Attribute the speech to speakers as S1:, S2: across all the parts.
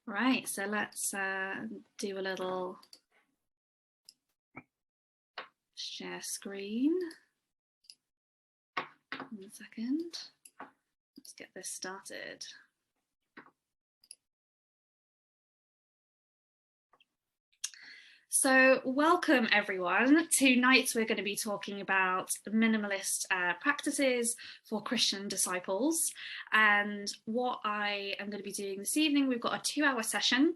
S1: Right, so let's do a little share screen. 1 second. Let's get this started. So welcome everyone. Tonight we're going to be talking about minimalist practices for Christian disciples. And what I am going to be doing this evening, we've got a 2-hour session.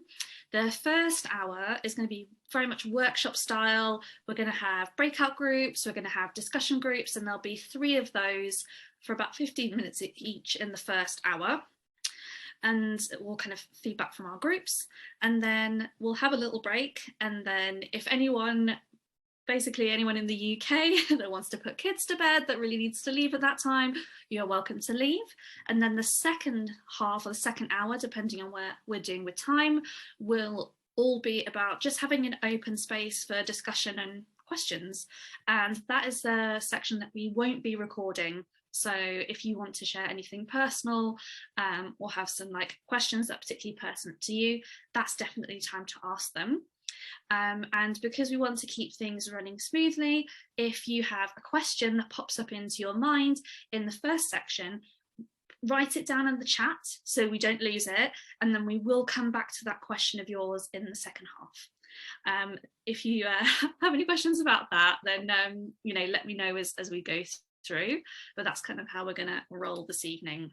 S1: The first hour is going to be very much workshop style. We're going to have breakout groups, we're going to have discussion groups, and there'll be 3 of those for about 15 minutes each in the first hour. And we'll kind of feedback from our groups, and then we'll have a little break, and then if anyone in the UK that wants to put kids to bed, that really needs to leave at that time, you're welcome to leave. And then the second half or the second hour, depending on where we're doing with time, will all be about just having an open space for discussion and questions. And that is the section that we won't be recording. So if you want to share anything personal or have some questions that are particularly pertinent to you, that's definitely time to ask them. And because we want to keep things running smoothly, if you have a question that pops up into your mind in the first section, write it down in the chat so we don't lose it, and then we will come back to that question of yours in the second half. If you have any questions about that, then let me know as we go through, but that's kind of how we're going to roll this evening.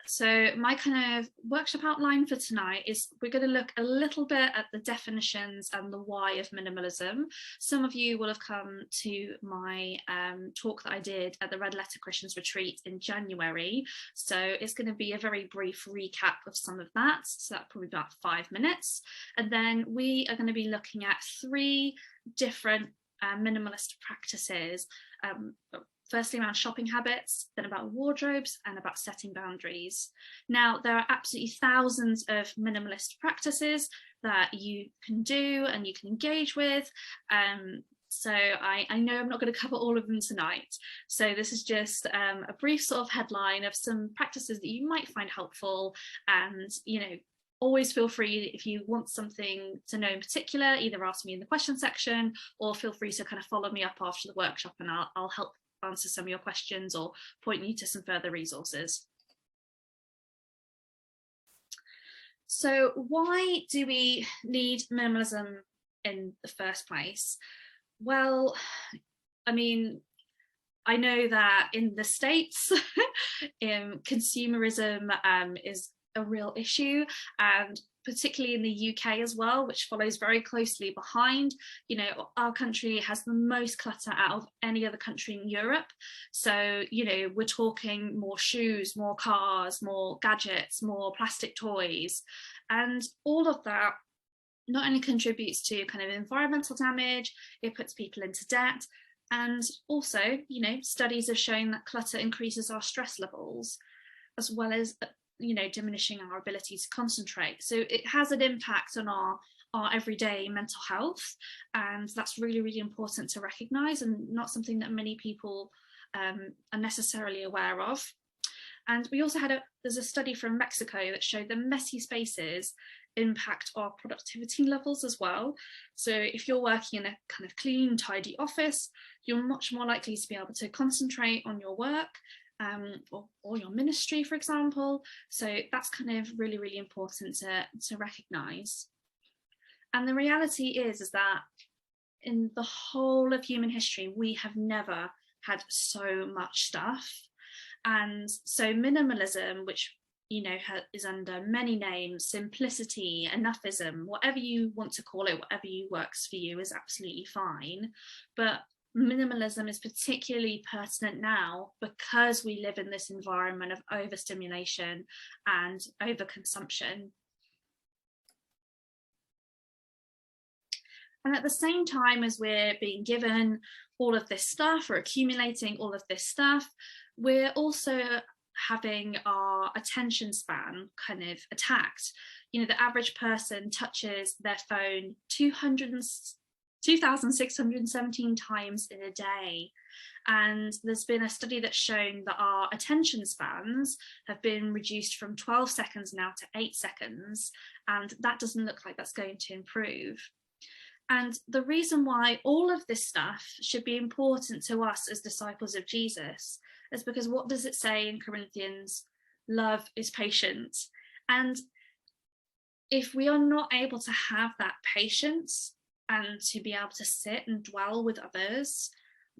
S1: So my kind of workshop outline for tonight is we're going to look a little bit at the definitions and the why of minimalism. Some of you will have come to my talk that I did at the Red Letter Christians Retreat in January. So it's going to be a very brief recap of some of that. So that's probably about 5 minutes. And then we are going to be looking at 3 different minimalist practices. Firstly around shopping habits, then about wardrobes, and about setting boundaries. Now, there are absolutely thousands of minimalist practices that you can do and you can engage with. So I know I'm not going to cover all of them tonight. So this is just a brief sort of headline of some practices that you might find helpful. And, always feel free, if you want something to know in particular, either ask me in the question section or feel free to kind of follow me up after the workshop, and I'll help answer some of your questions or point you to some further resources. So why do we need minimalism in the first place? Well, I mean, I know that in the States, consumerism is a real issue, and particularly in the UK as well, which follows very closely behind. Our country has the most clutter out of any other country in Europe. So, we're talking more shoes, more cars, more gadgets, more plastic toys. And all of that not only contributes to kind of environmental damage, it puts people into debt. And also, studies have shown that clutter increases our stress levels, as well as diminishing our ability to concentrate. So it has an impact on our everyday mental health, and that's really, really important to recognize, and not something that many people are necessarily aware of. And we also there's a study from Mexico that showed that messy spaces impact our productivity levels as well. So if you're working in a kind of clean, tidy office, you're much more likely to be able to concentrate on your work, or your ministry, for example. So that's kind of really, really important to recognize. And the reality is that in the whole of human history, we have never had so much stuff. And so minimalism, which is under many names, simplicity, enoughism, whatever you want to call it, whatever works for you is absolutely fine. But minimalism is particularly pertinent now because we live in this environment of overstimulation and overconsumption. And at the same time as we're being given all of this stuff or accumulating all of this stuff, we're also having our attention span kind of attacked. The average person touches their phone 2,617 times in a day. And there's been a study that's shown that our attention spans have been reduced from 12 seconds now to 8 seconds. And that doesn't look like that's going to improve. And the reason why all of this stuff should be important to us as disciples of Jesus is because what does it say in Corinthians? Love is patient. And if we are not able to have that patience and to be able to sit and dwell with others,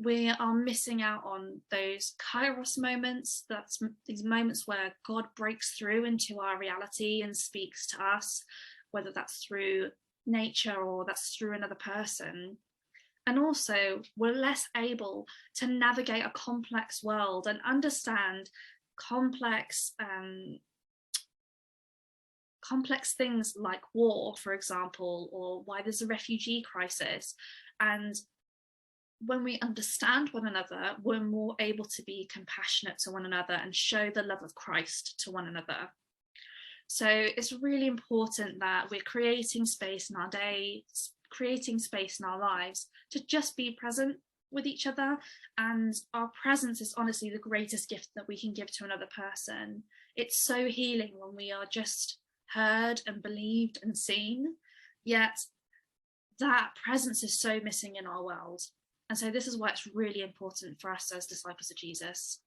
S1: we are missing out on those kairos moments. That's these moments where God breaks through into our reality and speaks to us, whether that's through nature or that's through another person. And also, we're less able to navigate a complex world and understand complex things like war, for example, or why there's a refugee crisis. And when we understand one another, we're more able to be compassionate to one another and show the love of Christ to one another. So it's really important that we're creating space in our day, creating space in our lives to just be present with each other. And our presence is honestly the greatest gift that we can give to another person. It's so healing when we are just heard and believed and seen, yet that presence is so missing in our world. And so this is why it's really important for us as disciples of Jesus.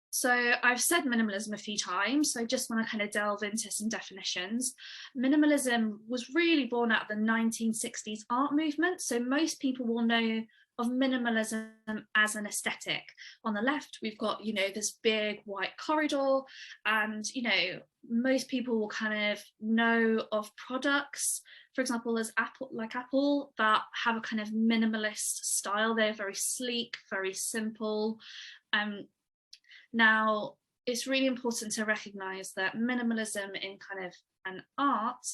S1: So I've said minimalism a few times, so I just want to kind of delve into some definitions. Minimalism was really born out of the 1960s art movement. So most people will know of minimalism as an aesthetic. On the left, we've got, this big white corridor, and, most people will kind of know of products, for example, as Apple, that have a kind of minimalist style. They're very sleek, very simple. Now, it's really important to recognize that minimalism in kind of an art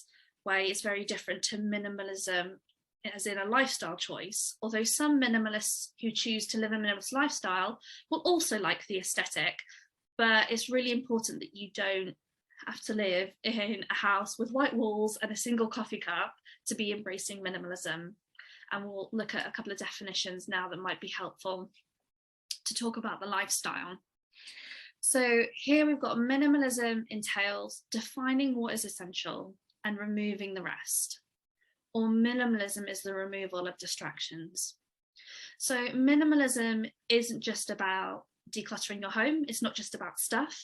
S1: way is very different to minimalism as in a lifestyle choice, although some minimalists who choose to live a minimalist lifestyle will also like the aesthetic. But it's really important that you don't have to live in a house with white walls and a single coffee cup to be embracing minimalism. And we'll look at a couple of definitions now that might be helpful to talk about the lifestyle. So here we've got minimalism entails defining what is essential and removing the rest. Or minimalism is the removal of distractions. So minimalism isn't just about decluttering your home. It's not just about stuff.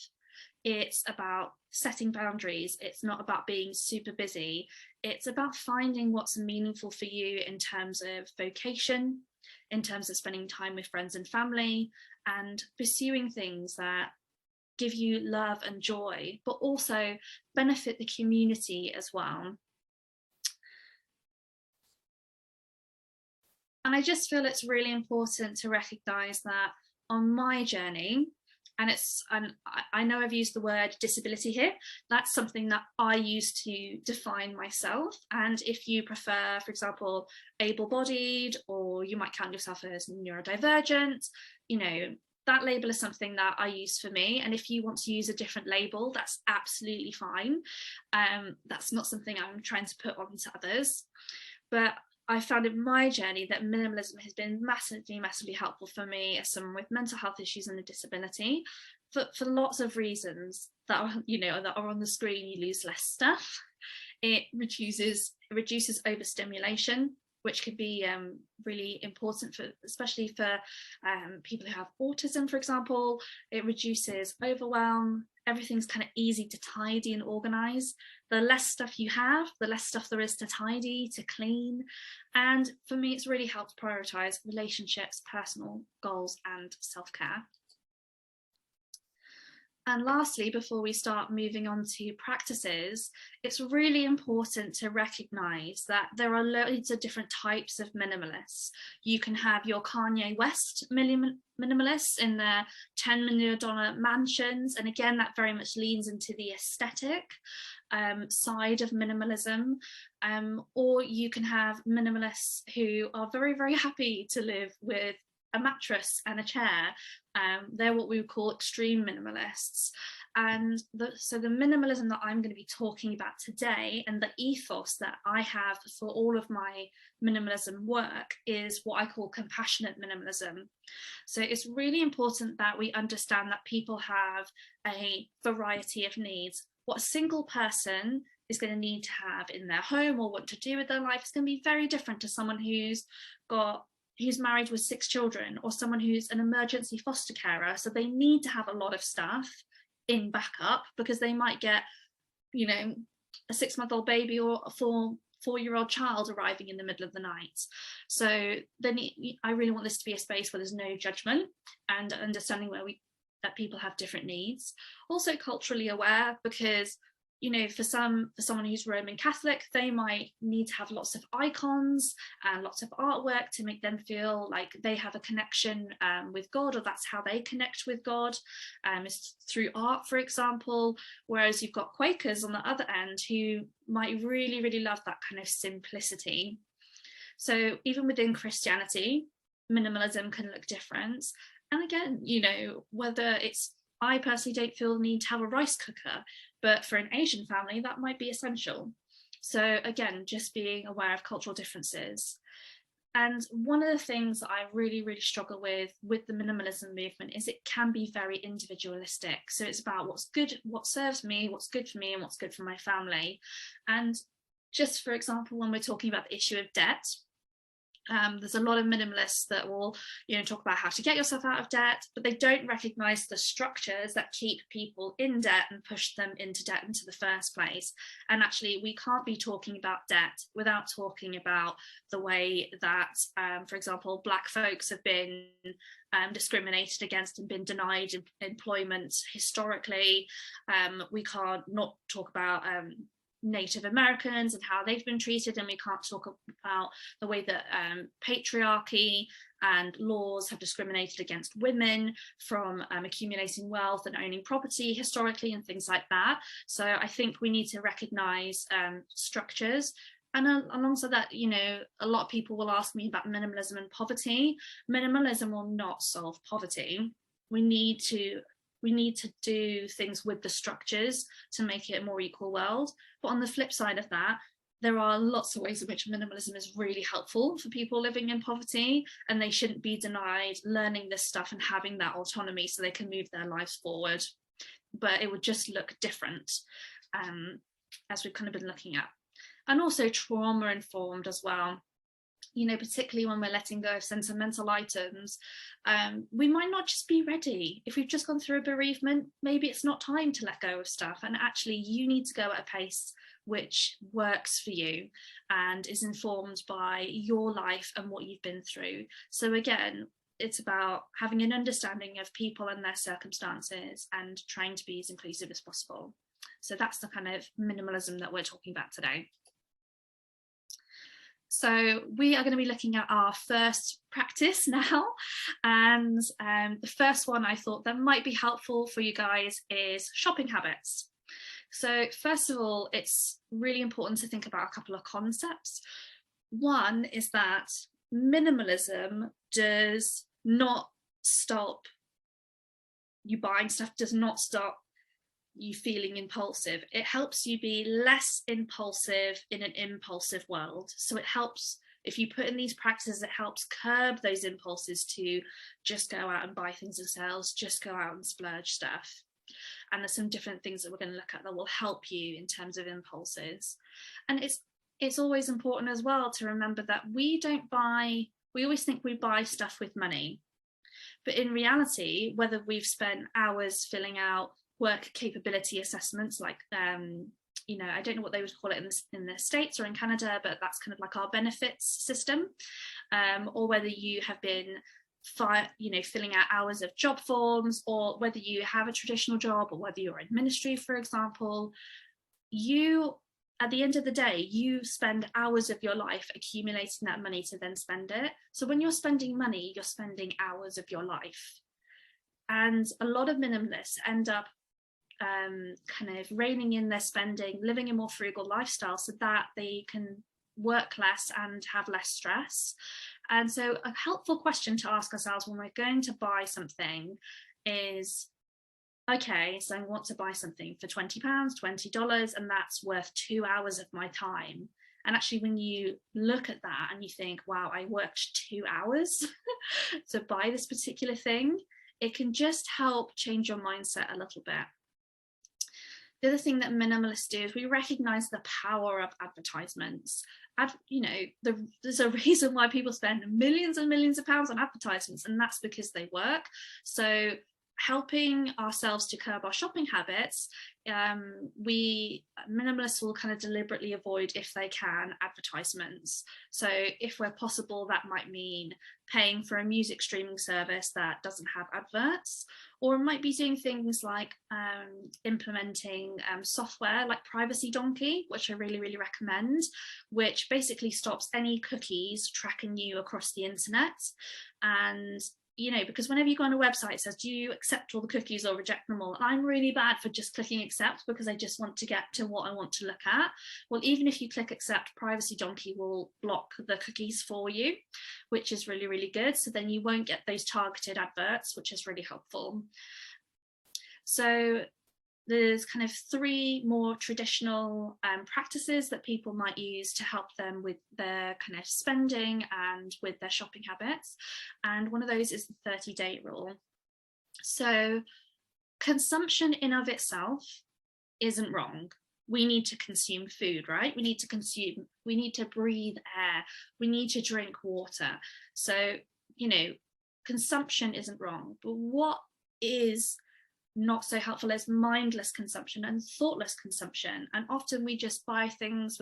S1: It's about setting boundaries. It's not about being super busy. It's about finding what's meaningful for you in terms of vocation, in terms of spending time with friends and family, and pursuing things that give you love and joy, but also benefit the community as well. And I just feel it's really important to recognize that on my journey, and I know I've used the word disability here, that's something that I use to define myself. And if you prefer, for example, able-bodied, or you might count yourself as neurodivergent, that label is something that I use for me. And if you want to use a different label, that's absolutely fine. That's not something I'm trying to put onto others. But I found in my journey that minimalism has been massively helpful for me as someone with mental health issues and a disability, for lots of reasons that are, that are on the screen. You lose less stuff. It reduces overstimulation, which could be really important especially for people who have autism, for example. It reduces overwhelm. Everything's kind of easy to tidy and organize. The less stuff you have, the less stuff there is to tidy, to clean. And for me, it's really helped prioritize relationships, personal goals, and self-care. And lastly, before we start moving on to practices, it's really important to recognize that there are loads of different types of minimalists. You can have your Kanye West minimalists in their $10 million mansions. And again, that very much leans into the aesthetic side of minimalism. Or you can have minimalists who are very, very happy to live with a mattress and a chair. They're what we would call extreme minimalists. And so the minimalism that I'm going to be talking about today, and the ethos that I have for all of my minimalism work, is what I call compassionate minimalism. So it's really important that we understand that people have a variety of needs. What a single person is going to need to have in their home or what to do with their life is going to be very different to someone who's married with 6 children, or someone who's an emergency foster carer. So they need to have a lot of stuff in backup, because they might get, you know, a 6-month-old baby or a 4-year-old child arriving in the middle of the night. So then I really want this to be a space where there's no judgment, and understanding that people have different needs. Also culturally aware, because, you know, for someone who's Roman Catholic, they might need to have lots of icons and lots of artwork to make them feel like they have a connection with God, or that's how they connect with God, is through art, for example. Whereas you've got Quakers on the other end who might really, really love that kind of simplicity. So even within Christianity, minimalism can look different. And again, you know, whether it's, I personally don't feel the need to have a rice cooker, but for an Asian family, that might be essential. So again, just being aware of cultural differences. And one of the things that I really, really struggle with the minimalism movement is it can be very individualistic. So it's about what's good, what serves me, what's good for me, and what's good for my family. And just for example, when we're talking about the issue of debt, there's a lot of minimalists that will, you know, talk about how to get yourself out of debt, but they don't recognize the structures that keep people in debt and push them into debt into the first place. And actually, we can't be talking about debt without talking about the way that, for example, Black folks have been discriminated against and been denied employment historically. We can't not talk about Native Americans and how they've been treated, and we can't talk about the way that patriarchy and laws have discriminated against women from accumulating wealth and owning property historically and things like that. So I think we need to recognize structures. And alongside that, you know, a lot of people will ask me about minimalism and poverty. Minimalism will not solve poverty. We need to do things with the structures to make it a more equal world. But on the flip side of that, there are lots of ways in which minimalism is really helpful for people living in poverty, and they shouldn't be denied learning this stuff and having that autonomy so they can move their lives forward. But it would just look different, as we've kind of been looking at. And also trauma informed as well. You know, particularly when we're letting go of sentimental items, we might not just be ready. If we've just gone through a bereavement, maybe it's not time to let go of stuff. And actually, you need to go at a pace which works for you and is informed by your life and what you've been through. So again, it's about having an understanding of people and their circumstances and trying to be as inclusive as possible. So that's the kind of minimalism that we're talking about today. So we are going to be looking at our first practice now, and the first one I thought that might be helpful for you guys is shopping habits. So first of all, it's really important to think about a couple of concepts. One is that minimalism does not stop you buying stuff, does not stop you feeling impulsive. It helps you be less impulsive in an impulsive world. So it helps, if you put in these practices, it helps curb those impulses to just go out and buy things yourselves, just go out and splurge stuff. And there's some different things that we're going to look at that will help you in terms of impulses. And it's always important as well to remember that we always think we buy stuff with money. But in reality, whether we've spent hours filling out work capability assessments, like you know, I don't know what they would call it in the States or in Canada, but that's kind of like our benefits system, or whether you have been filling out hours of job forms, or whether you have a traditional job, or whether you're in ministry, for example, at the end of the day, you spend hours of your life accumulating that money to then spend it. So when you're spending money, you're spending hours of your life. And a lot of minimalists end up kind of reining in their spending, living a more frugal lifestyle so that they can work less and have less stress. And so a helpful question to ask ourselves when we're going to buy something is, okay, so I want to buy something for £20, $20, and that's worth 2 hours of my time. And actually, when you look at that and you think, wow, I worked 2 hours to buy this particular thing, it can just help change your mindset a little bit. The other thing that minimalists do is we recognize the power of advertisements. There's a reason why people spend millions and millions of pounds on advertisements, and that's because they work. So helping ourselves to curb our shopping habits, we minimalists will kind of deliberately avoid, if they can, advertisements. So if we're possible, that might mean paying for a music streaming service that doesn't have adverts, or it might be doing things like implementing software like Privacy Donkey, which I really, really recommend, which basically stops any cookies tracking you across the internet. And because whenever you go on a website, it says, do you accept all the cookies or reject them all? And I'm really bad for just clicking accept because I just want to get to what I want to look at. Well, even if you click accept, Privacy Donkey will block the cookies for you, which is really, really good. So then you won't get those targeted adverts, which is really helpful. So there's kind of 3 more traditional practices that people might use to help them with their kind of spending and with their shopping habits. And one of those is the 30-day rule. So consumption in of itself isn't wrong. We need to consume food, right? We need to breathe air. We need to drink water. So, consumption isn't wrong. But what is not so helpful as mindless consumption and thoughtless consumption. And often we just buy things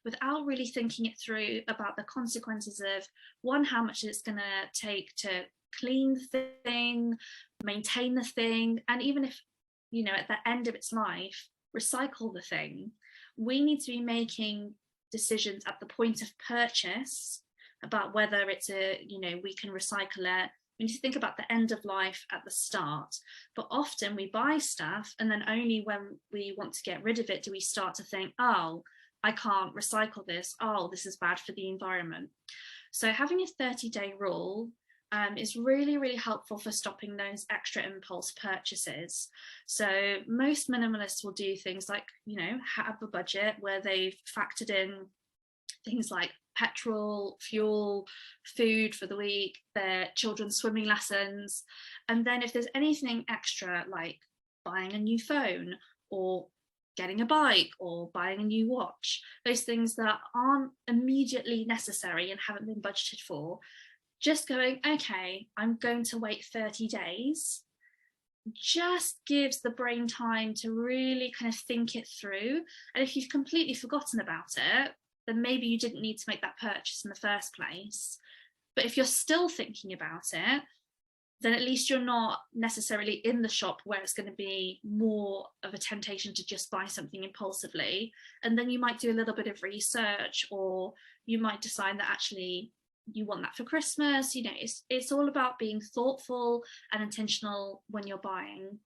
S1: without really thinking it through about the consequences of, one, how much it's going to take to clean the thing, maintain the thing, and even if, at the end of its life, recycle the thing. We need to be making decisions at the point of purchase about whether it's we can recycle it. We need to think about the end of life at the start. But often we buy stuff and then only when we want to get rid of it do we start to think, oh, I can't recycle this. Oh, this is bad for the environment. So having a 30-day rule is really, really helpful for stopping those extra impulse purchases. So most minimalists will do things like, have a budget where they've factored in things like petrol, fuel, food for the week, their children's swimming lessons. And then if there's anything extra, like buying a new phone or getting a bike or buying a new watch, those things that aren't immediately necessary and haven't been budgeted for, just going, okay, I'm going to wait 30 days, just gives the brain time to really kind of think it through. And if you've completely forgotten about it, then maybe you didn't need to make that purchase in the first place. But if you're still thinking about it, then at least you're not necessarily in the shop where it's going to be more of a temptation to just buy something impulsively. And then you might do a little bit of research, or you might decide that actually you want that for Christmas. It's all about being thoughtful and intentional when you're buying.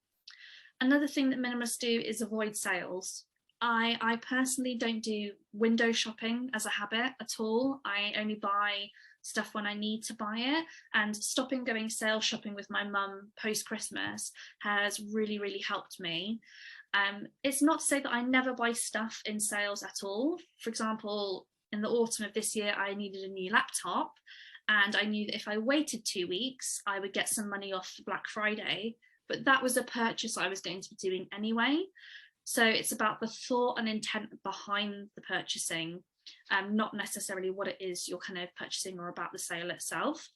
S1: Another thing that minimalists do is avoid sales. I personally don't do window shopping as a habit at all. I only buy stuff when I need to buy it, and stopping going sales shopping with my mum post-Christmas has really, really helped me. It's not to say that I never buy stuff in sales at all. For example, in the autumn of this year, I needed a new laptop, and I knew that if I waited 2 weeks, I would get some money off Black Friday, but that was a purchase I was going to be doing anyway. So it's about the thought and intent behind the purchasing, not necessarily what it is you're kind of purchasing or about the sale itself.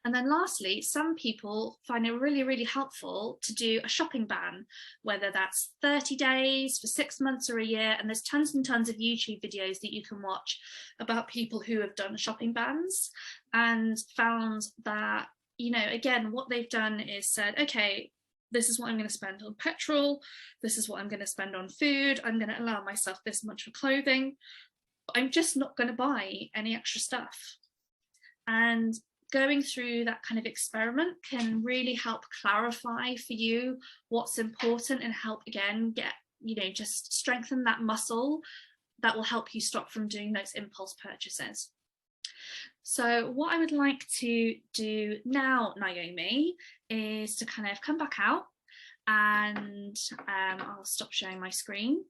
S1: And then lastly, some people find it really, really helpful to do a shopping ban, whether that's 30 days, for 6 months or a year. And there's tons and tons of YouTube videos that you can watch about people who have done shopping bans and found that, again, what they've done is said, okay, this is what I'm going to spend on petrol. This is what I'm going to spend on food. I'm going to allow myself this much for clothing. I'm just not going to buy any extra stuff. And going through that kind of experiment can really help clarify for you what's important and help, again, get, just strengthen that muscle that will help you stop from doing those impulse purchases. So what I would like to do now, Naomi, is to kind of come back out and I'll stop sharing my screen.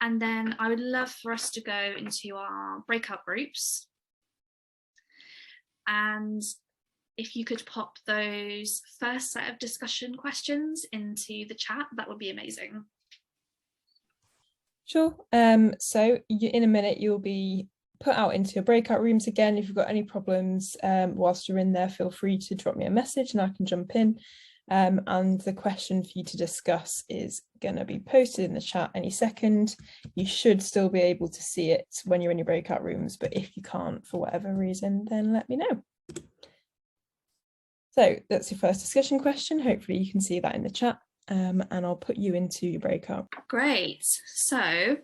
S1: And then I would love for us to go into our breakout groups. And if you could pop those first set of discussion questions into the chat, that would be amazing.
S2: Sure. So in a minute, you'll be put out into your breakout rooms again. If you've got any problems whilst you're in there, feel free to drop me a message and I can jump in. And the question for you to discuss is going to be posted in the chat any second. You should still be able to see it when you're in your breakout rooms, but if you can't for whatever reason, then let me know. So that's your first discussion question. Hopefully you can see that in the chat, and I'll put you into your breakout.
S1: Great. So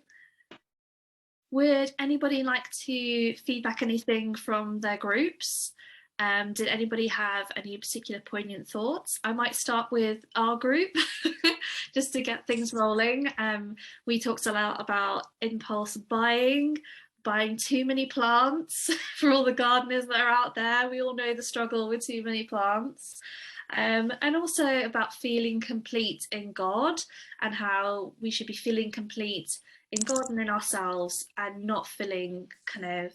S1: would anybody like to feedback anything from their groups? Did anybody have any particular poignant thoughts? I might start with our group just to get things rolling. We talked a lot about impulse buying too many plants for all the gardeners that are out there. We all know the struggle with too many plants. And also about feeling complete in God and how we should be feeling complete in God and in ourselves and not feeling kind of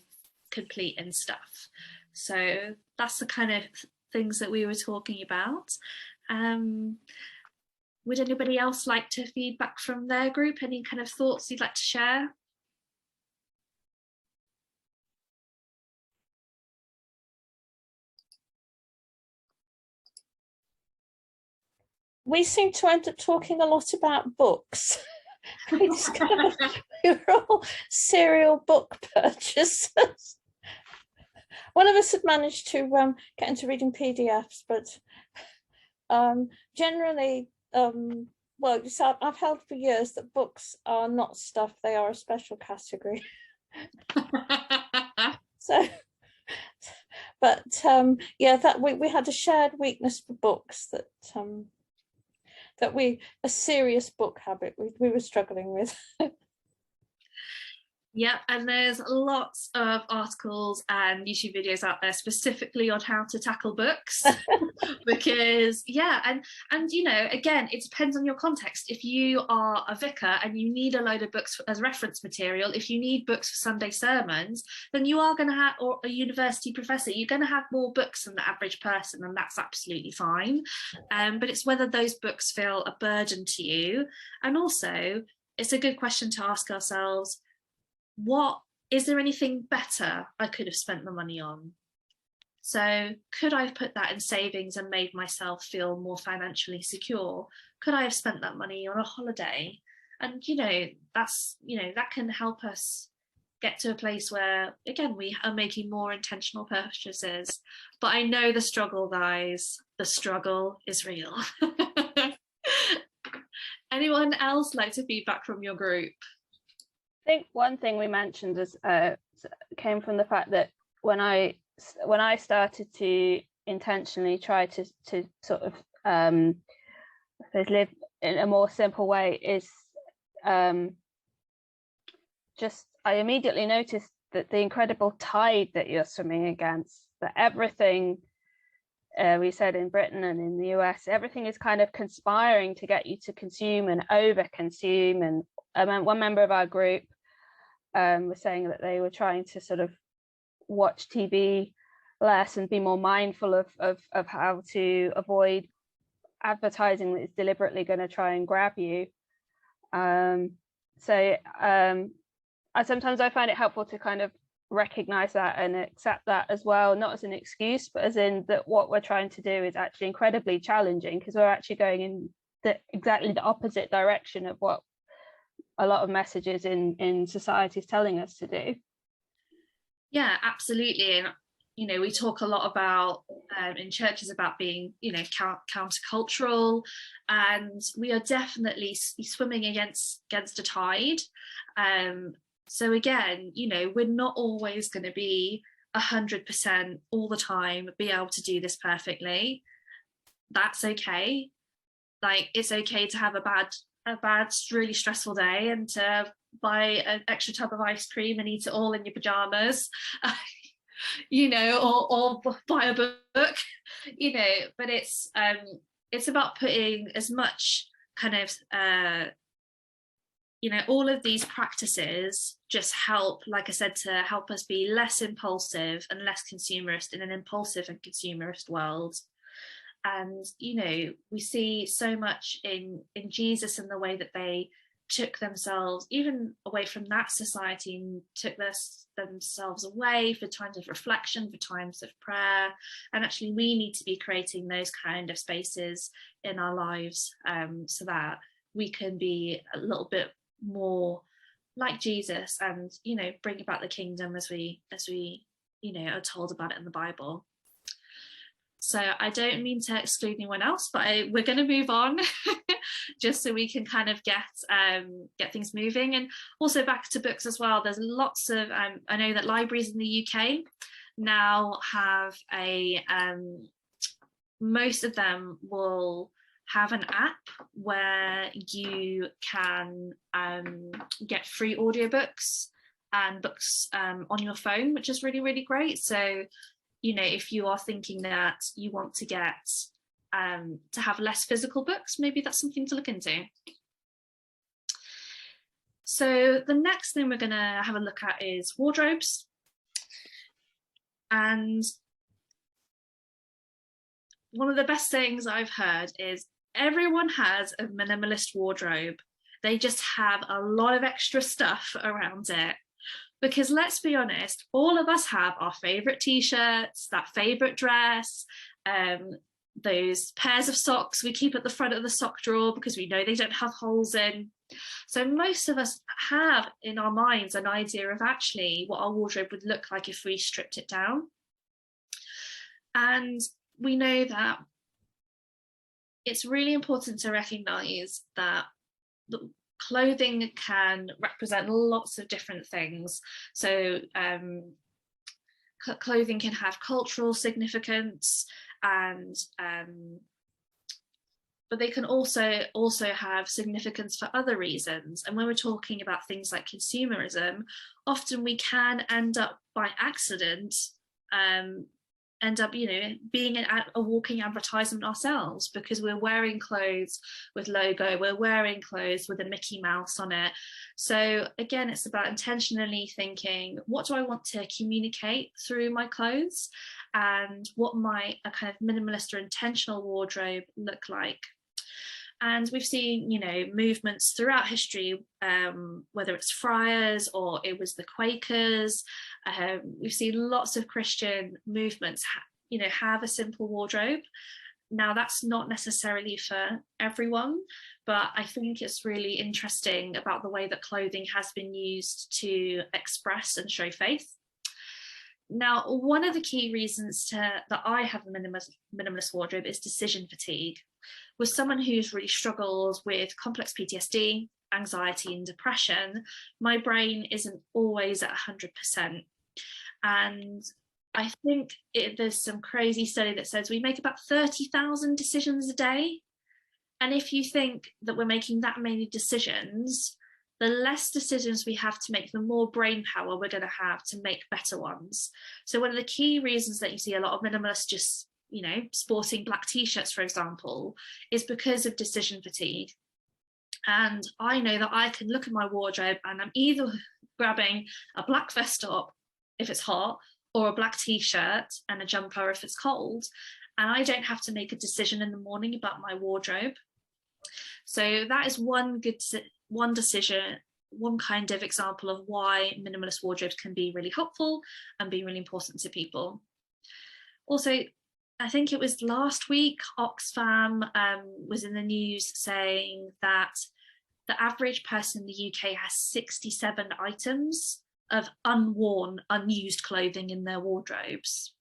S1: complete in stuff. So that's the kind of things that we were talking about. Would anybody else like to feedback from their group? Any kind of thoughts you'd like to share?
S3: We seem to end up talking a lot about books. We were all serial book purchasers. One of us had managed to get into reading PDFs, but generally, well, so I've held for years that books are not stuff, they are a special category. So, but yeah, that we had a shared weakness for books that a serious book habit we were struggling with.
S1: Yep, and there's lots of articles and YouTube videos out there specifically on how to tackle books because and you know, again, it depends on your context. If you are a vicar and you need a load of books as reference material, if you need books for Sunday sermons, then you are going to have, or a university professor, you're going to have more books than the average person, and that's absolutely fine. But it's whether those books feel a burden to you, and also it's a good question to ask ourselves, what is there anything better I could have spent the money on? So could I have put that in savings and made myself feel more financially secure? Could I have spent that money on a holiday? And you know, that's, you know, that can help us get to a place where, again, we are making more intentional purchases. But I know the struggle, guys. The struggle is real. Anyone else like to feedback from your group?
S4: I think one thing we mentioned is came from the fact that when I started to intentionally try to sort of live in a more simple way is just I immediately noticed that the incredible tide that you're swimming against, that everything we said in Britain and in the US, everything is kind of conspiring to get you to consume and over consume. And one member of our group was saying that they were trying to sort of watch TV less and be more mindful of how to avoid advertising that is deliberately going to try and grab you. So sometimes I find it helpful to kind of recognize that and accept that as well, not as an excuse, but as in that what we're trying to do is actually incredibly challenging, because we're actually going in exactly the opposite direction of what a lot of messages in society is telling us to do. Yeah, absolutely. And you know, we talk a lot about in churches about being, you know, countercultural, and we are definitely swimming against a tide. So again, you know, we're not always going to be 100% all the time, be able to do this perfectly. That's okay. Like, it's okay to have a bad, really stressful day and to buy an extra tub of ice cream and eat it all in your pajamas, you know, or buy a book, you know. But it's about putting as much
S1: kind of you know, all of these practices just help, like I said, to help us be less impulsive and less consumerist in an impulsive and consumerist world. And, you know, we see so much in Jesus and the way that they took themselves even away from that society and took themselves away for times of reflection, for times of prayer. And actually we need to be creating those kind of spaces in our lives, so that we can be a little bit more like Jesus and, you know, bring about the kingdom as we you know, are told about it in the Bible. So I don't mean to exclude anyone else, but we're going to move on just so we can kind of get things moving. And also back to books as well. There's lots of I know that libraries in the UK now have most of them will have an app where you can get free audiobooks and books on your phone, which is really, really great. So, you know, if you are thinking that you want to get to have less physical books, maybe that's something to look into. So the next thing we're going to have a look at is wardrobes. And one of the best sayings I've heard is everyone has a minimalist wardrobe. They just have a lot of extra stuff around it. Because let's be honest, all of us have our favorite t-shirts, that favorite dress, those pairs of socks we keep at the front of the sock drawer because we know they don't have holes in. So most of us have in our minds an idea of actually what our wardrobe would look like if we stripped it down. And we know that it's really important to recognize that the clothing can represent lots of different things. So clothing can have cultural significance, and but they can also have significance for other reasons. And when we're talking about things like consumerism, often we can end up by accident you know, being a walking advertisement ourselves, because we're wearing clothes with logo, we're wearing clothes with a Mickey Mouse on it. So again, it's about intentionally thinking, what do I want to communicate through my clothes, and what might a kind of minimalist or intentional wardrobe look like? And we've seen, you know, movements throughout history, whether it's friars or it was the Quakers. We've seen lots of Christian movements, you know, have a simple wardrobe. Now, that's not necessarily for everyone, but I think it's really interesting about the way that clothing has been used to express and show faith. Now, one of the key reasons that I have a minimalist wardrobe is decision fatigue. With someone who's really struggles with complex PTSD, anxiety and depression, my brain isn't always at 100%. And I think there's some crazy study that says we make about 30,000 decisions a day. And if you think that we're making that many decisions, the less decisions we have to make, the more brain power we're going to have to make better ones. So one of the key reasons that you see a lot of minimalists just, you know, sporting black t-shirts, for example, is because of decision fatigue. And I know that I can look at my wardrobe and I'm either grabbing a black vest top if it's hot, or a black t-shirt and a jumper if it's cold. And I don't have to make a decision in the morning about my wardrobe. So that is one decision, one kind of example of why minimalist wardrobes can be really helpful and be really important to people. Also, I think it was last week, Oxfam was in the news saying that the average person in the UK has 67 items of unworn, unused clothing in their wardrobes.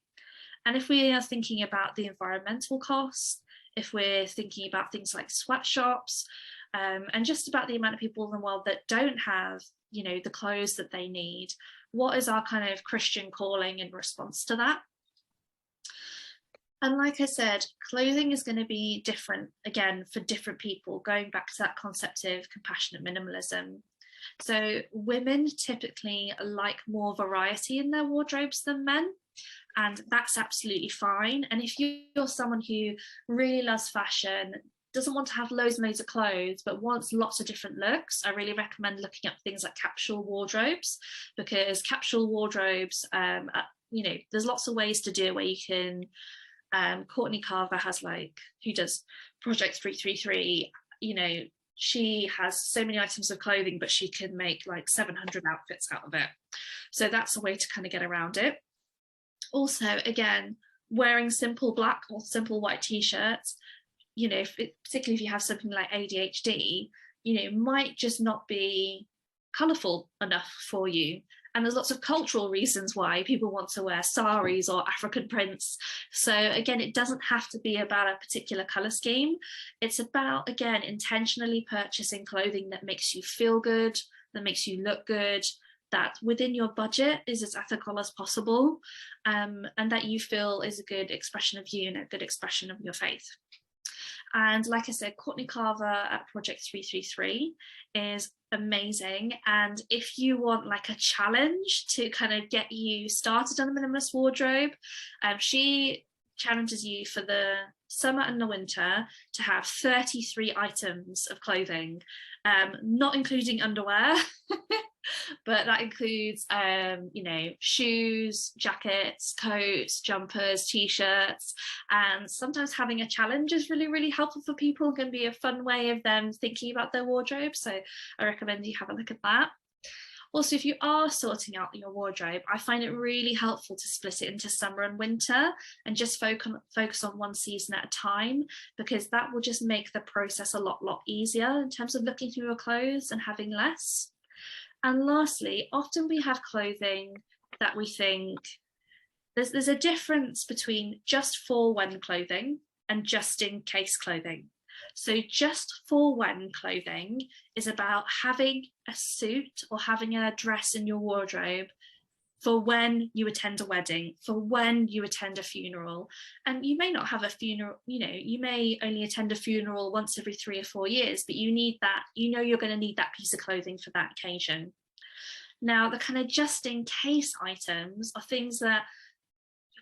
S1: And if we are thinking about the environmental costs, if we're thinking about things like sweatshops, and just about the amount of people in the world that don't have, you know, the clothes that they need, what is our kind of Christian calling in response to that? And like I said, clothing is going to be different, again, for different people, going back to that concept of compassionate minimalism. So women typically like more variety in their wardrobes than men, and that's absolutely fine. And if you're someone who really loves fashion, doesn't want to have loads and loads of clothes but wants lots of different looks, I really recommend looking up things like capsule wardrobes, because capsule wardrobes, you know, there's lots of ways to do it where you can, Courtney Carver has, like, who does Project 333, you know, she has so many items of clothing, but she can make like 700 outfits out of it. So that's a way to kind of get around it. Also, again, wearing simple black or simple white t-shirts, you know, particularly if you have something like ADHD, you know, might just not be colourful enough for you. And there's lots of cultural reasons why people want to wear saris or African prints. So again, it doesn't have to be about a particular colour scheme. It's about, again, intentionally purchasing clothing that makes you feel good, that makes you look good, that within your budget is as ethical as possible, and that you feel is a good expression of you and a good expression of your faith. And like I said, Courtney Carver at Project 333 is amazing. And if you want like a challenge to kind of get you started on the minimalist wardrobe, she challenges you for the summer and the winter to have 33 items of clothing, not including underwear, but that includes, you know, shoes, jackets, coats, jumpers, t-shirts, and sometimes having a challenge is really, really helpful for people, can be a fun way of them thinking about their wardrobe. So I recommend you have a look at that. Also, if you are sorting out your wardrobe, I find it really helpful to split it into summer and winter and just focus on one season at a time, because that will just make the process a lot easier in terms of looking through your clothes and having less. And lastly, often we have clothing that we think, there's a difference between just for when clothing and just in case clothing. So just for when clothing is about having a suit or having a dress in your wardrobe for when you attend a wedding, for when you attend a funeral. And you may not have a funeral, you know, you may only attend a funeral once every 3 or 4 years, but you need that, you know, you're going to need that piece of clothing for that occasion. Now, the kind of just in case items are things that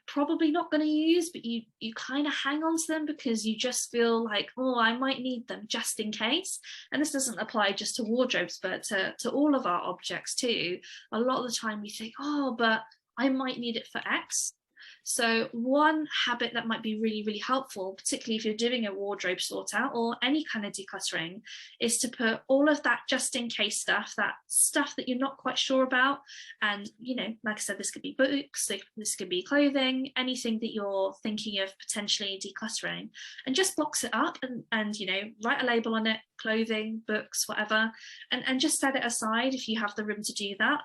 S1: probably not going to use, but you kind of hang on to them because you just feel like, oh, I might need them just in case. And this doesn't apply just to wardrobes, but to all of our objects too. A lot of the time we think, oh, but I might need it for X. So one habit that might be really, really helpful, particularly if you're doing a wardrobe sort out or any kind of decluttering, is to put all of that just in case stuff, that stuff that you're not quite sure about. And, you know, like I said, this could be books, this could be clothing, anything that you're thinking of potentially decluttering, and just box it up and you know, write a label on it, clothing, books, whatever, and just set it aside if you have the room to do that.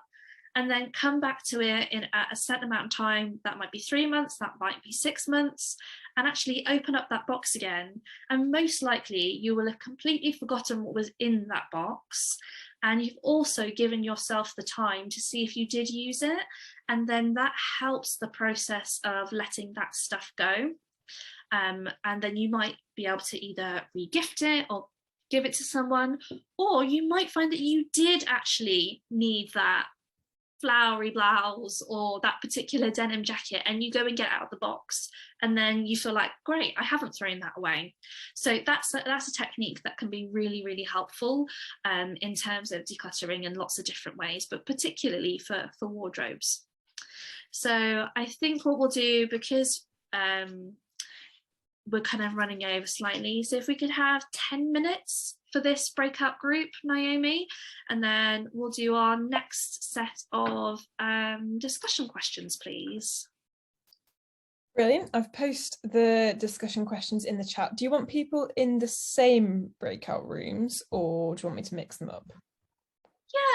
S1: And then come back to it in a certain amount of time. That might be 3 months, that might be 6 months, and actually open up that box again. And most likely you will have completely forgotten what was in that box. And you've also given yourself the time to see if you did use it. And then that helps the process of letting that stuff go. And then you might be able to either re-gift it or give it to someone, or you might find that you did actually need that flowery blouse or that particular denim jacket, and you go and get out of the box, and then you feel like, great, I haven't thrown that away. So that's a technique that can be really, really helpful in terms of decluttering in lots of different ways, but particularly for wardrobes. So I think what we'll do, because we're kind of running over slightly, so if we could have 10 minutes for this breakout group, Naomi, and then we'll do our next set of discussion questions, please.
S2: Brilliant. I've posted the discussion questions in the chat. Do you want people in the same breakout rooms, or do you want me to mix them up?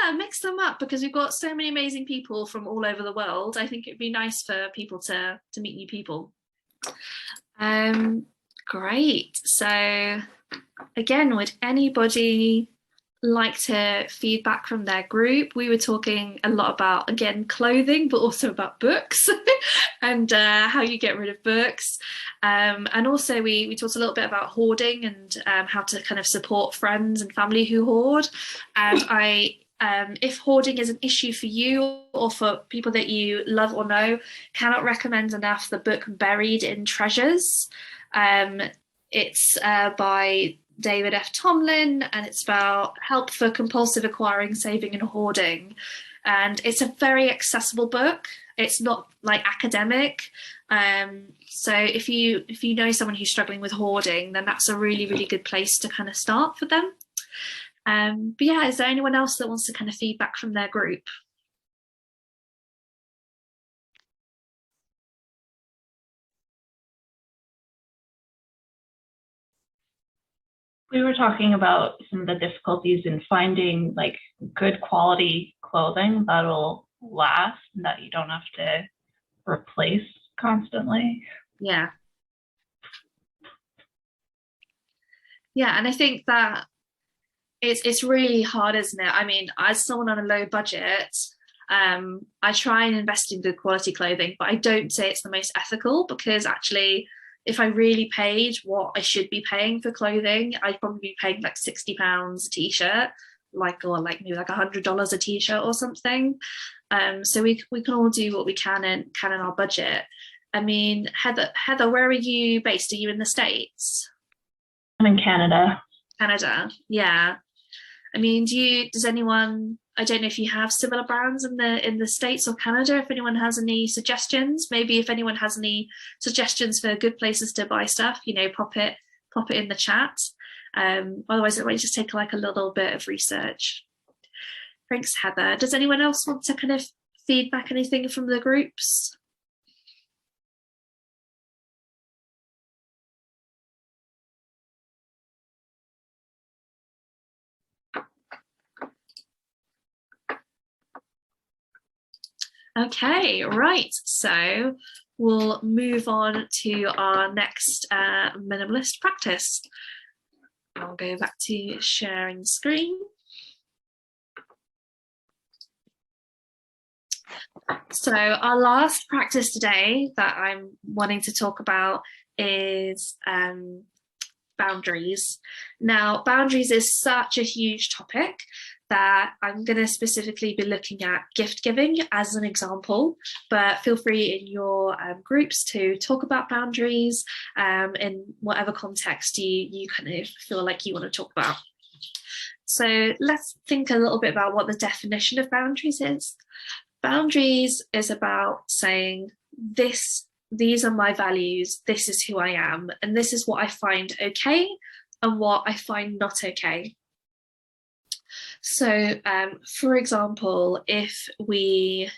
S1: Yeah, mix them up, because we've got so many amazing people from all over the world. I think it'd be nice for people to meet new people. Great. So again, would anybody like to feedback from their group? We were talking a lot about, again, clothing, but also about books and how you get rid of books. And also we talked a little bit about hoarding and how to kind of support friends and family who hoard. And if hoarding is an issue for you or for people that you love or know, cannot recommend enough the book Buried in Treasures. It's by David F. Tomlin, and it's about help for compulsive acquiring, saving, and hoarding. And it's a very accessible book. It's not like academic. So if you know someone who's struggling with hoarding, then that's a really, really good place to kind of start for them. But yeah, is there anyone else that wants to kind of feedback from their group?
S5: We were talking about some of the difficulties in finding like good quality clothing that'll last and that you don't have to replace constantly.
S1: Yeah. Yeah, and I think that it's really hard, isn't it? I mean, as someone on a low budget, I try and invest in good quality clothing, but I don't say it's the most ethical, because actually, if I really paid what I should be paying for clothing, I'd probably be paying like £60 a t-shirt, or maybe like $100 a t-shirt or something. So we can all do what we can in our budget. I mean, Heather, where are you based? Are you in the States?
S5: I'm in Canada.
S1: Canada, yeah. I mean, does anyone, I don't know if you have similar brands in the States or Canada, if anyone has any suggestions, maybe if anyone has any suggestions for good places to buy stuff, pop it in the chat. Otherwise it might just take like a little bit of research. Thanks, Heather. Does anyone else want to kind of feedback anything from the groups? Okay, right, so we'll move on to our next minimalist practice. I'll go back to sharing screen. So our last practice today that I'm wanting to talk about is boundaries. Now, boundaries is such a huge topic that I'm going to specifically be looking at gift giving as an example, but feel free in your groups to talk about boundaries in whatever context you kind of feel like you want to talk about. So let's think a little bit about what the definition of boundaries is. Boundaries is about saying these are my values, this is who I am, and this is what I find okay and what I find not okay. So for example, if we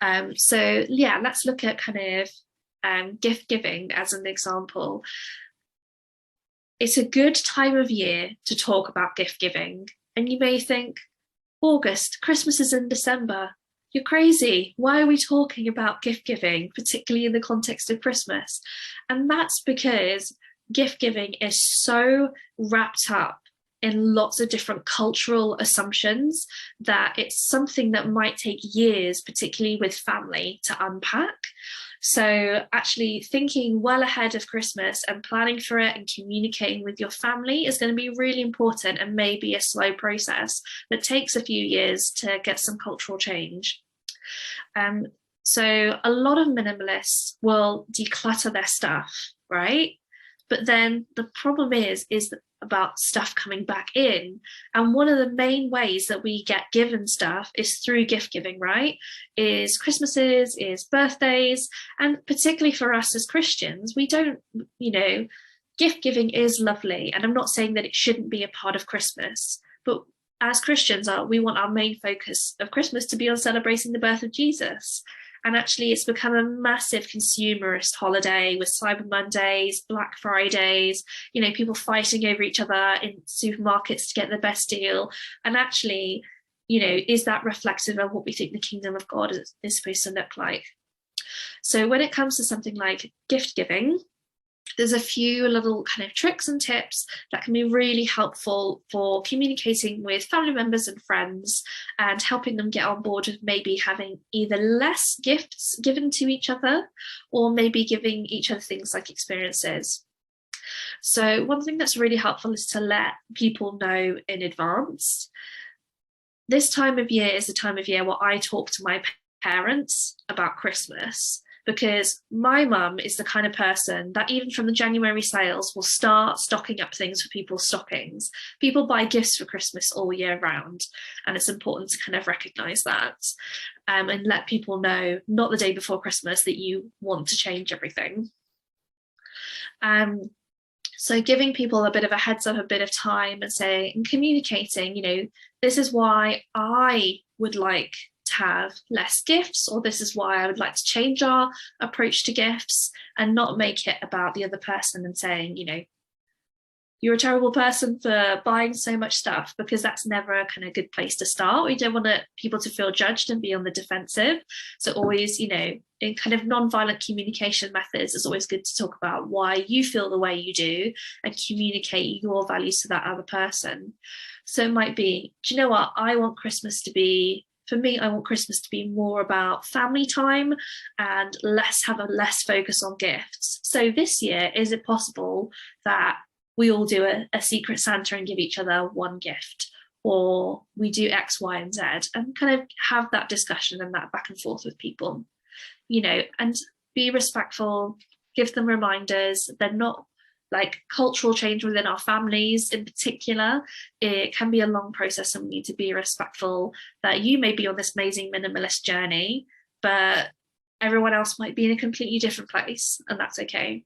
S1: let's look at kind of gift giving as an example. It's a good time of year to talk about gift giving, and you may think, August, Christmas is in December. You're crazy. Why are we talking about gift giving, particularly in the context of Christmas? And that's because gift giving is so wrapped up in lots of different cultural assumptions that it's something that might take years, particularly with family, to unpack. So actually thinking well ahead of Christmas and planning for it and communicating with your family is going to be really important, and maybe a slow process that takes a few years to get some cultural change. So a lot of minimalists will declutter their stuff, right? But then the problem is about stuff coming back in. And one of the main ways that we get given stuff is through gift giving, right? Is Christmases, is birthdays, and particularly for us as Christians, we don't, gift giving is lovely. And I'm not saying that it shouldn't be a part of Christmas, but as Christians, we want our main focus of Christmas to be on celebrating the birth of Jesus. And actually, it's become a massive consumerist holiday with Cyber Mondays, Black Fridays, people fighting over each other in supermarkets to get the best deal. And actually, is that reflective of what we think the kingdom of God is supposed to look like? So when it comes to something like gift giving, there's a few little kind of tricks and tips that can be really helpful for communicating with family members and friends and helping them get on board with maybe having either less gifts given to each other or maybe giving each other things like experiences. So one thing that's really helpful is to let people know in advance. This time of year is the time of year where I talk to my parents about Christmas. because my mum is the kind of person that even from the January sales will start stocking up things for people's stockings. People buy gifts for Christmas all year round, and it's important to kind of recognise that, and let people know, not the day before Christmas, that you want to change everything. So giving people a bit of a heads up, a bit of time, and saying and communicating, you know, this is why I would like to have less gifts, or this is why I would like to change our approach to gifts, and not make it about the other person and saying, you know, you're a terrible person for buying so much stuff, because that's never a kind of good place to start. We don't want people to feel judged and be on the defensive. So always, you know, in kind of non-violent communication methods, it's always good to talk about why you feel the way you do and communicate your values to that other person. So it might be, do you know what, I want Christmas to be, for me, I want Christmas to be more about family time and have a less focus on gifts. So this year, is it possible that we all do a secret Santa and give each other one gift, or we do X, Y, and Z, and kind of have that discussion and that back and forth with people, you know, and be respectful, give them reminders. They're not like cultural change within our families in particular. It can be a long process, and we need to be respectful that you may be on this amazing minimalist journey, but everyone else might be in a completely different place, and that's okay.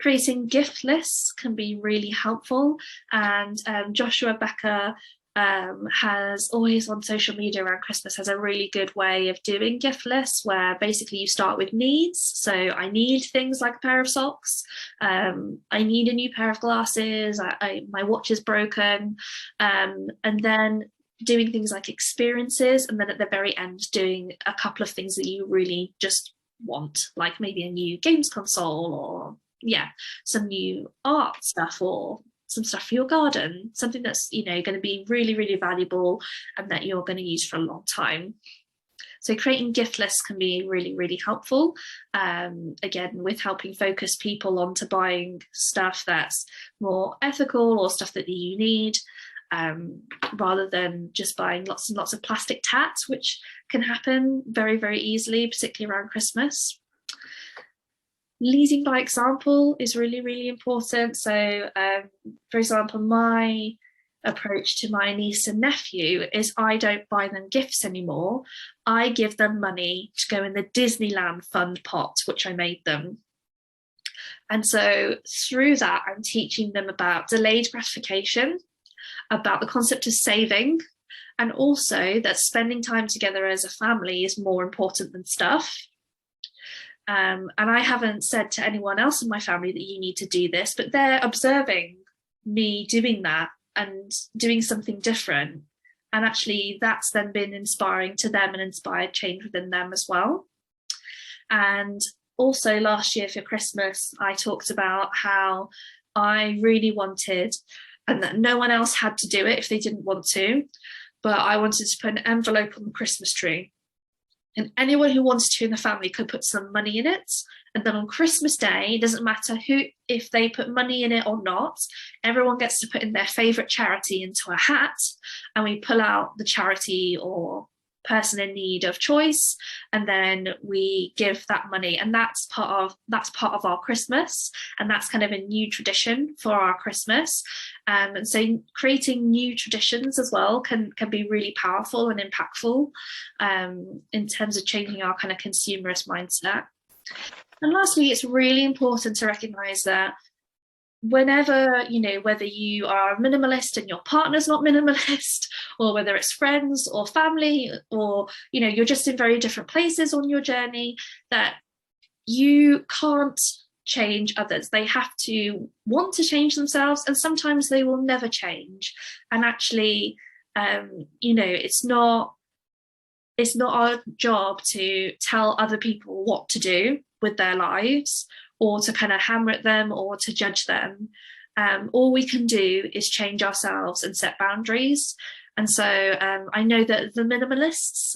S1: Creating gift lists can be really helpful, and Joshua Becker has always on social media around Christmas has a really good way of doing gift lists, where basically you start with needs. So I need things like a pair of socks, I need a new pair of glasses, my watch is broken, and then doing things like experiences, and then at the very end doing a couple of things that you really just want, like maybe a new games console, or some new art stuff, or some stuff for your garden, something that's, you know, going to be really, really valuable and that you're going to use for a long time. So creating gift lists can be really, really helpful, again, with helping focus people onto buying stuff that's more ethical or stuff that you need, rather than just buying lots and lots of plastic tat, which can happen very, very easily, particularly around Christmas. Leading by example is really, really important. So, for example, my approach to my niece and nephew is I don't buy them gifts anymore. I give them money to go in the Disneyland fund pot, which I made them. And so through that, I'm teaching them about delayed gratification, about the concept of saving, and also that spending time together as a family is more important than stuff. And I haven't said to anyone else in my family that you need to do this, but they're observing me doing that and doing something different. And actually that's then been inspiring to them and inspired change within them as well. And also last year for Christmas, I talked about how I really wanted, and that no one else had to do it if they didn't want to, but I wanted to put an envelope on the Christmas tree. And anyone who wanted to in the family could put some money in it. And then on Christmas Day, it doesn't matter if they put money in it or not, everyone gets to put in their favourite charity into a hat, and we pull out the charity or person in need of choice, and then we give that money, and that's part of our Christmas, and that's kind of a new tradition for our Christmas. And so creating new traditions as well can be really powerful and impactful in terms of changing our kind of consumerist mindset. And lastly, it's really important to recognize that whenever, you know, whether you are a minimalist and your partner's not minimalist, or whether it's friends or family, or, you know, you're just in very different places on your journey, that you can't change others. They have to want to change themselves, and sometimes they will never change. And actually, you know, it's not our job to tell other people what to do with their lives, or to kind of hammer at them or to judge them. All we can do is change ourselves and set boundaries. And so I know that the minimalists,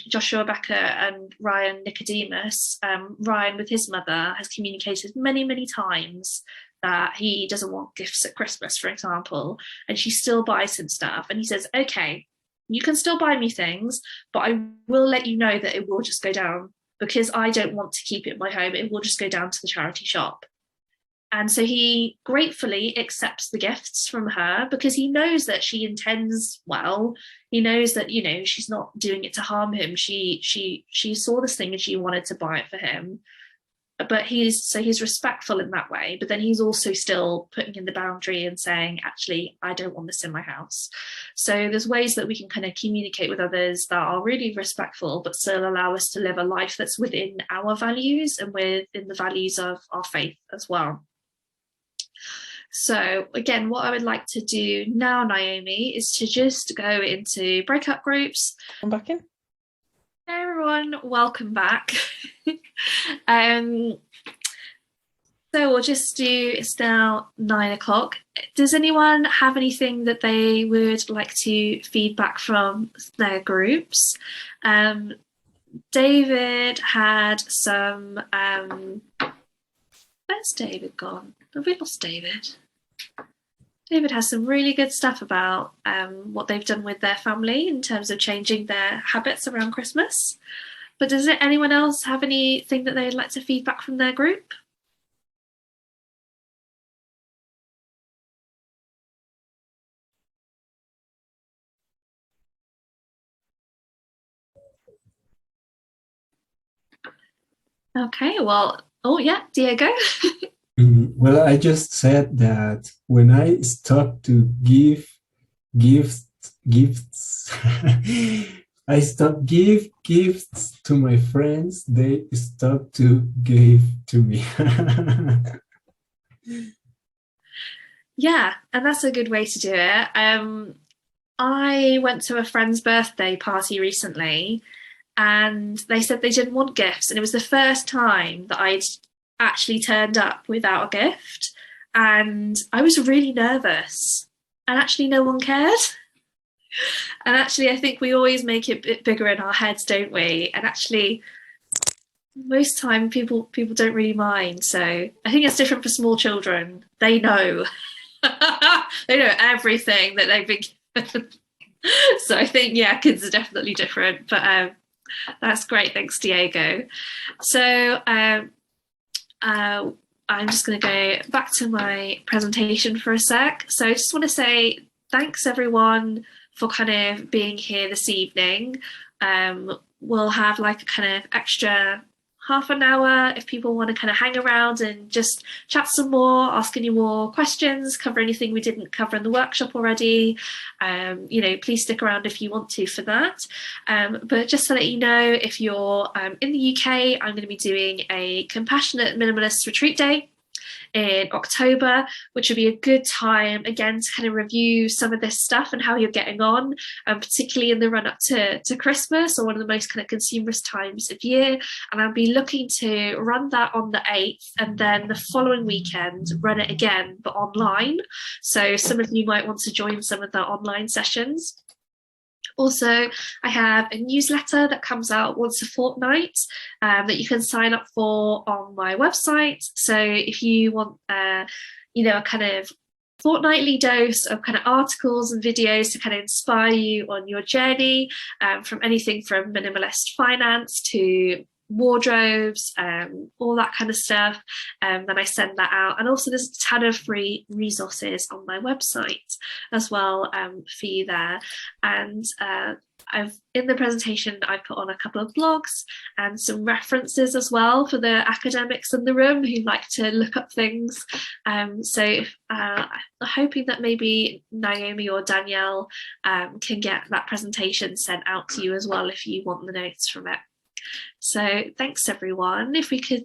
S1: Joshua Becker and Ryan Nicodemus, Ryan with his mother has communicated many, many times that he doesn't want gifts at Christmas, for example, and she still buys him stuff. And he says, okay, you can still buy me things, but I will let you know that it will just go down because I don't want to keep it in my home. It will just go down to the charity shop. And so he gratefully accepts the gifts from her because he knows that she intends well. He knows that, you know, she's not doing it to harm him. She saw this thing and she wanted to buy it for him. But he's respectful in that way. But then he's also still putting in the boundary and saying, actually, I don't want this in my house. So there's ways that we can kind of communicate with others that are really respectful, but still allow us to live a life that's within our values and within the values of our faith as well. So again, what I would like to do now, Naomi, is to just go into breakout groups.
S2: I'm back in.
S1: Hey everyone, welcome back. So we'll just do, it's now 9 o'clock. Does anyone have anything that they would like to feedback from their groups? David had some, where's David gone? Have we lost David? David has some really good stuff about what they've done with their family in terms of changing their habits around Christmas. But does anyone else have anything that they'd like to feedback from their group? Okay, well, oh yeah, Diego.
S6: Well, I just said that when I stopped to give gifts, I stopped give gifts to my friends, they stopped to give to me.
S1: Yeah, and that's a good way to do it. I went to a friend's birthday party recently and they said they didn't want gifts. And it was the first time that I'd actually turned up without a gift. And I was really nervous. And actually no one cared. And actually I think we always make it a bit bigger in our heads, don't we? And actually most time people don't really mind. So I think it's different for small children. They know. They know everything that they've been given. So I think, yeah, kids are definitely different. But that's great. Thanks, Diego. So I'm just going to go back to my presentation for a sec. So I just want to say thanks everyone for kind of being here this evening. We'll have like a kind of extra half an hour if people want to kind of hang around and just chat some more, ask any more questions, cover anything we didn't cover in the workshop already. You know, please stick around if you want to for that. But just to let you know, if you're in the UK, I'm going to be doing a Compassionate Minimalist Retreat Day in October, which will be a good time again to kind of review some of this stuff and how you're getting on, particularly in the run up to Christmas, or one of the most kind of consumerist times of year. And I'll be looking to run that on the 8th, and then the following weekend run it again but online. So some of you might want to join some of the online sessions. Also, I have a newsletter that comes out once a fortnight that you can sign up for on my website. So if you want, you know, a kind of fortnightly dose of kind of articles and videos to kind of inspire you on your journey, from anything from minimalist finance to wardrobes, all that kind of stuff, then I send that out. And also there's a ton of free resources on my website as well, for you there. And in the presentation I put on a couple of blogs and some references as well for the academics in the room who like to look up things. So I'm hoping that maybe Naomi or Danielle can get that presentation sent out to you as well if you want the notes from it. So thanks everyone. If we could